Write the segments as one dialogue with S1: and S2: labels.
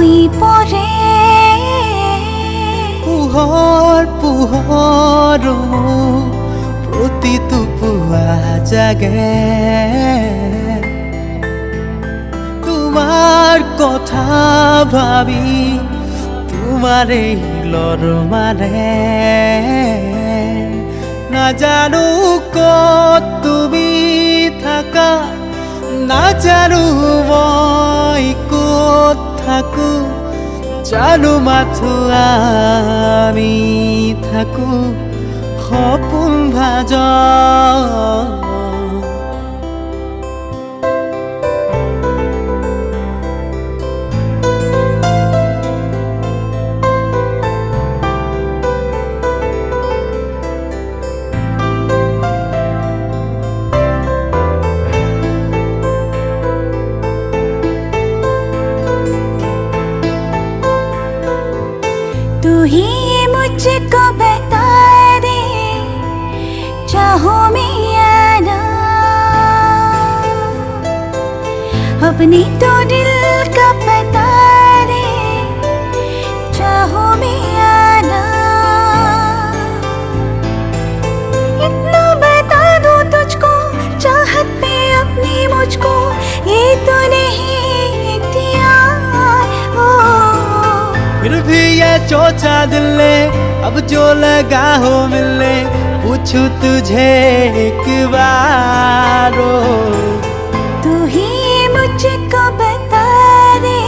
S1: হৈ পৰে
S2: পোহৰ প্ৰতিটো পুৱা জাগে তোমাৰ কথা ভাবি তোমাৰে লৰ মাৰে নাজানো ক'ত তুমি থাকা নাজানো মই ক'ত থাকো জানো মাথো আমি থাকো সপোন ভাজ
S1: तू ही मुझको बता दे चाहो मैं या ना अपने तो दिल का बता दे चाहो मैं या ना इतना बता दूं तुझको चाहत पे अपनी मुझको ये तो नहीं इख्तियार
S2: फिर भी ये चोचा दिल ने अब जो लगा हो मिलने पूछू तुझे एक बार
S1: तू ही मुझको बता दे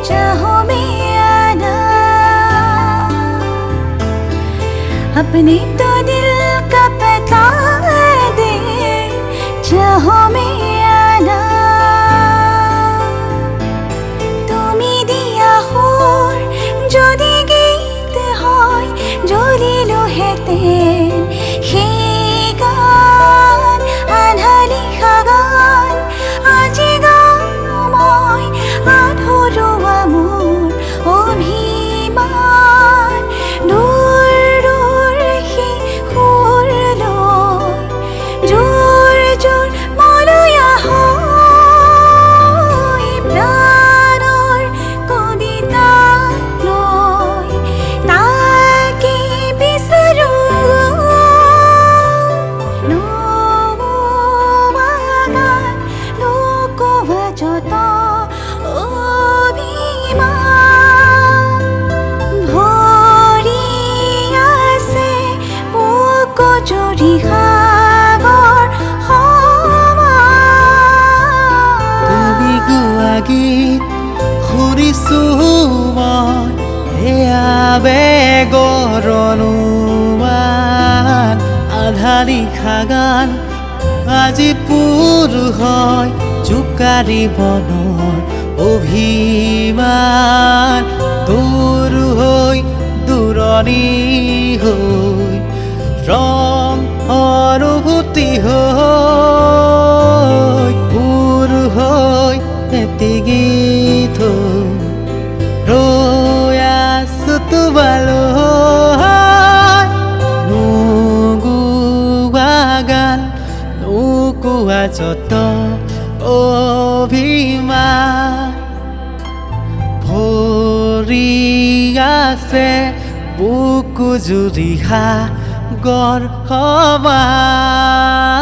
S1: चाहो मैं या ना अपने तो दिल का बता दे चाहो मैं या ना তুমি দিয়া হোর যদি গীত হয় জ্বলিলো হেতেন সেই গান আধা লিখা গান আজি গাওঁ মই আধৰুৱা মোৰ অভিমান দূৰ দূৰ সেই সুৰলৈ জোৰ জোৰ মলৈ আহৈ প্ৰাণৰ কবিতালৈ তাকে বিচাৰোঁ নোৱা গান নোকোৱা যত অভিমান ভৰি আছে বুকু জুৰি সাগৰ সমান
S2: তুমি গোৱা গীত শুনিছো মই এয়া বেগৰ অনুমান আধা নিশা গান আজি পুৰ হয় জোকাৰি বনৰ অভিমান দূৰ হৈ দূৰণি হৈ ৰং অনুভূতি হৈ পুৰ হৈ এটি গীত ৰৈ আছো তোমালৈ নোগোৱা গান নোকোৱা যত অভিমান ভৰি আছে বুকু জুৰি সাগৰ সমান